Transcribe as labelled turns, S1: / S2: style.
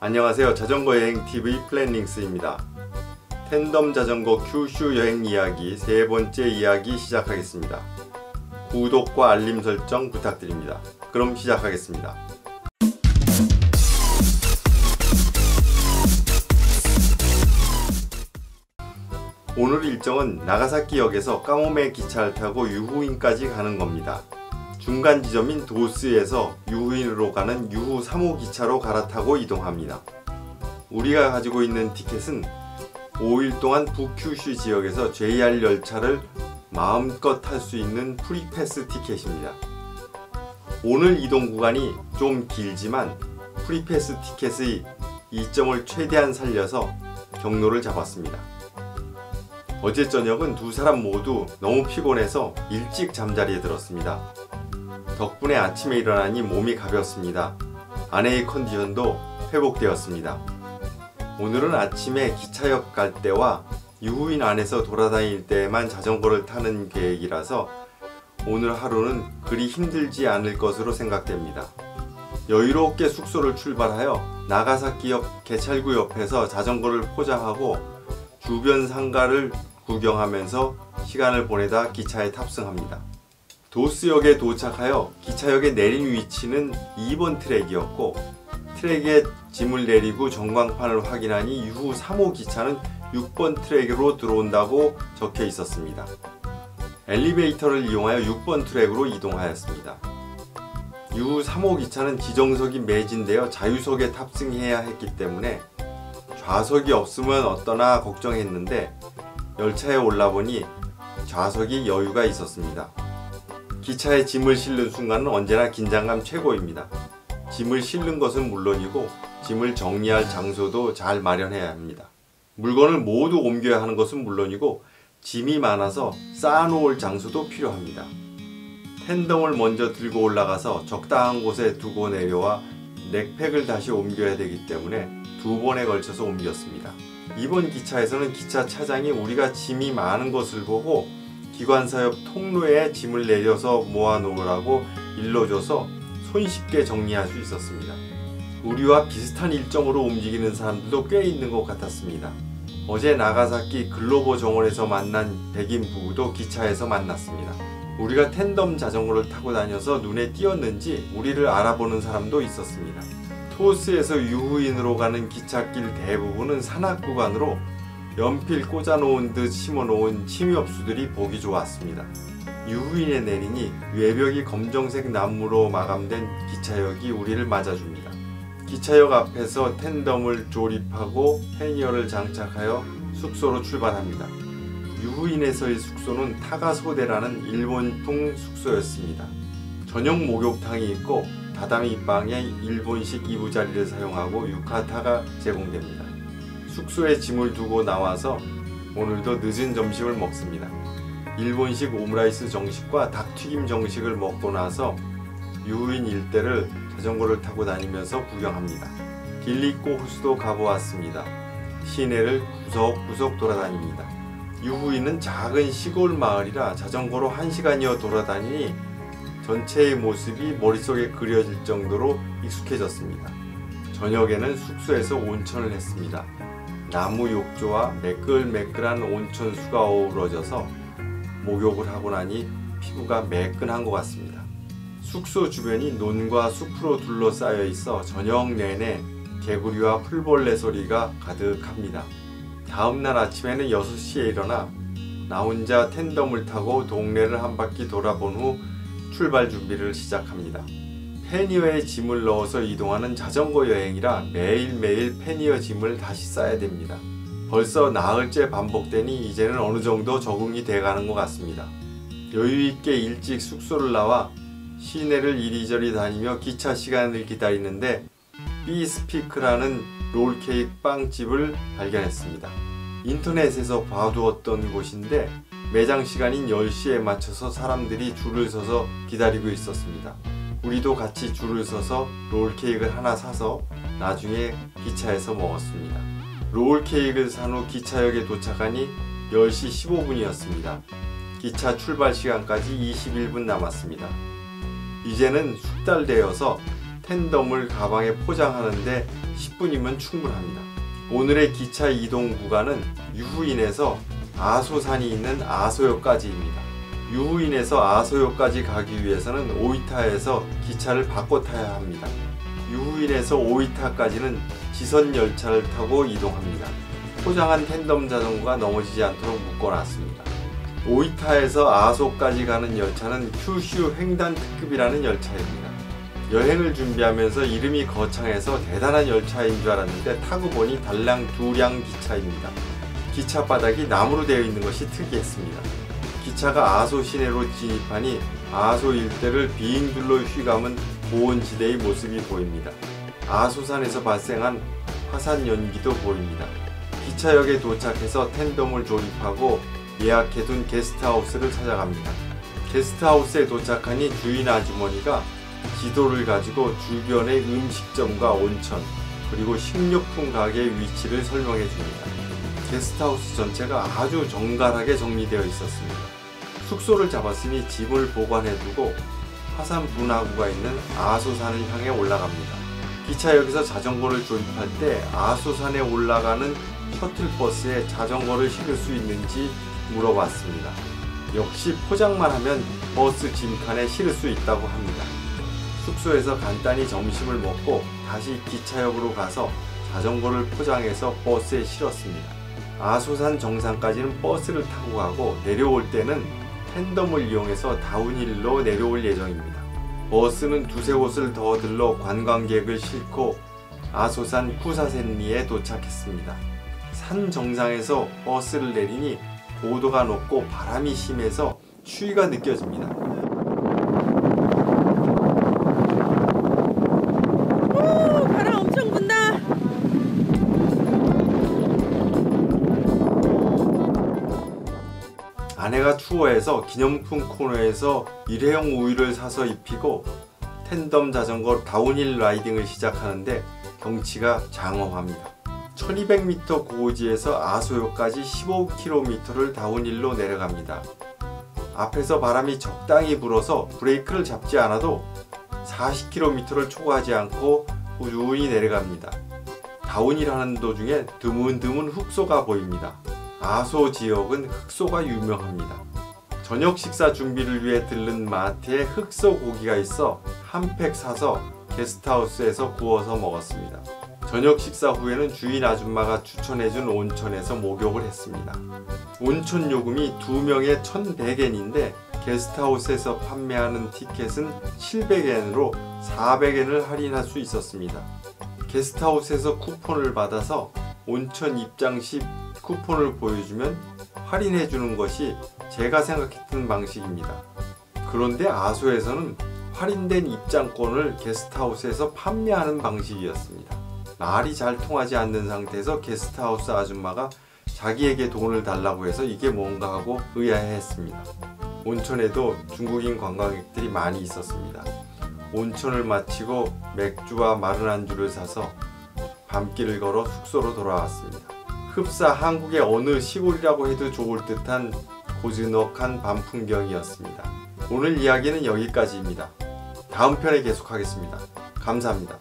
S1: 안녕하세요. 자전거 여행 TV 플랜링스입니다. 텐덤 자전거 큐슈 여행 이야기 세 번째 이야기 시작하겠습니다. 구독과 알림 설정 부탁드립니다. 그럼 시작하겠습니다. 오늘 일정은 나가사키역에서 까모메 기차를 타고 유후인까지 가는 겁니다. 중간 지점인 도스에서 유후인으로 가는 유후 3호 기차로 갈아타고 이동합니다. 우리가 가지고 있는 티켓은 5일 동안 북큐슈 지역에서 JR 열차를 마음껏 탈 수 있는 프리패스 티켓입니다. 오늘 이동 구간이 좀 길지만 프리패스 티켓의 이점을 최대한 살려서 경로를 잡았습니다. 어제 저녁은 두 사람 모두 너무 피곤해서 일찍 잠자리에 들었습니다. 덕분에 아침에 일어나니 몸이 가볍습니다. 아내의 컨디션도 회복되었습니다. 오늘은 아침에 기차역 갈 때와 유후인 안에서 돌아다닐 때만 자전거를 타는 계획이라서 오늘 하루는 그리 힘들지 않을 것으로 생각됩니다. 여유롭게 숙소를 출발하여 나가사키역 개찰구 옆에서 자전거를 포장하고 주변 상가를 구경하면서 시간을 보내다 기차에 탑승합니다. 도스역에 도착하여 기차역에 내린 위치는 2번 트랙이었고 트랙에 짐을 내리고 전광판을 확인하니 유후 3호 기차는 6번 트랙으로 들어온다고 적혀 있었습니다. 엘리베이터를 이용하여 6번 트랙으로 이동하였습니다. 유후 3호 기차는 지정석이 매진되어 자유석에 탑승해야 했기 때문에 좌석이 없으면 어떠나 걱정했는데 열차에 올라보니 좌석이 여유가 있었습니다. 기차에 짐을 실는 순간은 언제나 긴장감 최고입니다. 짐을 실는 것은 물론이고 짐을 정리할 장소도 잘 마련해야 합니다. 물건을 모두 옮겨야 하는 것은 물론이고 짐이 많아서 쌓아놓을 장소도 필요합니다. 텐덤을 먼저 들고 올라가서 적당한 곳에 두고 내려와 넥팩을 다시 옮겨야 되기 때문에 두 번에 걸쳐서 옮겼습니다. 이번 기차에서는 기차 차장이 우리가 짐이 많은 것을 보고 기관사 옆 통로에 짐을 내려서 모아 놓으라고 일러줘서 손쉽게 정리할 수 있었습니다. 우리와 비슷한 일정으로 움직이는 사람들도 꽤 있는 것 같았습니다. 어제 나가사키 글로버 정원에서 만난 백인 부부도 기차에서 만났습니다. 우리가 텐덤 자전거를 타고 다녀서 눈에 띄었는지 우리를 알아보는 사람도 있었습니다. 토스에서 유후인으로 가는 기찻길 대부분은 산악 구간으로 연필 꽂아놓은 듯 심어놓은 침엽수들이 보기 좋았습니다. 유후인에 내리니 외벽이 검정색 나무로 마감된 기차역이 우리를 맞아줍니다. 기차역 앞에서 텐덤을 조립하고 패니어를 장착하여 숙소로 출발합니다. 유후인에서의 숙소는 타가소데라는 일본풍 숙소였습니다. 전용 목욕탕이 있고 다다미 방에 일본식 이부자리를 사용하고 유카타가 제공됩니다. 숙소에 짐을 두고 나와서 오늘도 늦은 점심을 먹습니다. 일본식 오므라이스 정식과 닭튀김 정식을 먹고 나서 유후인 일대를 자전거를 타고 다니면서 구경합니다. 길리코 호수도 가보았습니다. 시내를 구석구석 돌아다닙니다. 유후인은 작은 시골 마을이라 자전거로 1시간여 돌아다니니 전체의 모습이 머릿속에 그려질 정도로 익숙해졌습니다. 저녁에는 숙소에서 온천을 했습니다. 나무 욕조와 매끌매끌한 온천수가 어우러져서 목욕을 하고 나니 피부가 매끈한 것 같습니다. 숙소 주변이 논과 숲으로 둘러싸여 있어 저녁 내내 개구리와 풀벌레 소리가 가득합니다. 다음날 아침에는 6시에 일어나 나 혼자 텐덤을 타고 동네를 한 바퀴 돌아본 후 출발 준비를 시작합니다. 패니어에 짐을 넣어서 이동하는 자전거 여행이라 매일매일 패니어 짐을 다시 싸야 됩니다. 벌써 나흘째 반복되니 이제는 어느 정도 적응이 돼가는 것 같습니다. 여유있게 일찍 숙소를 나와 시내를 이리저리 다니며 기차 시간을 기다리는데 비스피크라는 롤케이크 빵집을 발견했습니다. 인터넷에서 봐두었던 곳인데 매장 시간인 10시에 맞춰서 사람들이 줄을 서서 기다리고 있었습니다. 우리도 같이 줄을 서서 롤케이크를 하나 사서 나중에 기차에서 먹었습니다. 롤케이크를 산 후 기차역에 도착하니 10시 15분이었습니다. 기차 출발 시간까지 21분 남았습니다. 이제는 숙달되어서 텐덤을 가방에 포장하는데 10분이면 충분합니다. 오늘의 기차 이동 구간은 유후인에서 아소산이 있는 아소역까지입니다. 유후인에서 아소역까지 가기 위해서는 오이타에서 기차를 바꿔 타야 합니다. 유후인에서 오이타까지는 지선 열차를 타고 이동합니다. 포장한 텐덤 자전거가 넘어지지 않도록 묶어놨습니다. 오이타에서 아소까지 가는 열차는 큐슈 횡단 특급이라는 열차입니다. 여행을 준비하면서 이름이 거창해서 대단한 열차인 줄 알았는데 타고 보니 달랑 두량 기차입니다. 기차 바닥이 나무로 되어 있는 것이 특이했습니다. 기차가 아소 시내로 진입하니 아소 일대를 비행들로 휘감은 고온지대의 모습이 보입니다. 아소산에서 발생한 화산 연기도 보입니다. 기차역에 도착해서 텐덤을 조립하고 예약해둔 게스트하우스를 찾아갑니다. 게스트하우스에 도착하니 주인 아주머니가 지도를 가지고 주변의 음식점과 온천 그리고 식료품 가게의 위치를 설명해 줍니다. 게스트하우스 전체가 아주 정갈하게 정리되어 있었습니다. 숙소를 잡았으니 짐을 보관해두고 화산 분화구가 있는 아소산을 향해 올라갑니다. 기차역에서 자전거를 조립할 때 아소산에 올라가는 셔틀버스에 자전거를 실을 수 있는지 물어봤습니다. 역시 포장만 하면 버스 짐칸에 실을 수 있다고 합니다. 숙소에서 간단히 점심을 먹고 다시 기차역으로 가서 자전거를 포장해서 버스에 실었습니다. 아소산 정상까지는 버스를 타고 가고 내려올 때는 텐덤을 이용해서 다운힐로 내려올 예정입니다. 버스는 두세 곳을 더 들러 관광객을 싣고 아소산 쿠사센리에 도착했습니다. 산 정상에서 버스를 내리니 고도가 높고 바람이 심해서 추위가 느껴집니다.
S2: 바람 엄청 분다.
S1: 아내가 추워해서 기념품 코너에서 일회용 우유를 사서 입히고 텐덤 자전거 다운힐 라이딩을 시작하는데 경치가 장엄합니다. 1200m 고지에서 아소역까지 15km를 다운힐로 내려갑니다. 앞에서 바람이 적당히 불어서 브레이크를 잡지 않아도 40km를 초과하지 않고 꾸준히 내려갑니다. 다운힐 하는 도중에 드문드문 흑소가 보입니다. 아소 지역은 흑소가 유명합니다. 저녁 식사 준비를 위해 들른 마트에 흑소 고기가 있어 한 팩 사서 게스트하우스에서 구워서 먹었습니다. 저녁 식사 후에는 주인 아줌마가 추천해준 온천에서 목욕을 했습니다. 온천 요금이 2명에 1100엔인데 게스트하우스에서 판매하는 티켓은 700엔으로 400엔을 할인할 수 있었습니다. 게스트하우스에서 쿠폰을 받아서 온천 입장 시 쿠폰을 보여주면 할인해주는 것이 제가 생각했던 방식입니다. 그런데 아소에서는 할인된 입장권을 게스트하우스에서 판매하는 방식이었습니다. 말이 잘 통하지 않는 상태에서 게스트하우스 아줌마가 자기에게 돈을 달라고 해서 이게 뭔가 하고 의아해했습니다. 온천에도 중국인 관광객들이 많이 있었습니다. 온천을 마치고 맥주와 마른 안주를 사서 밤길을 걸어 숙소로 돌아왔습니다. 흡사 한국의 어느 시골이라고 해도 좋을 듯한 고즈넉한 밤 풍경이었습니다. 오늘 이야기는 여기까지입니다. 다음 편에 계속하겠습니다. 감사합니다.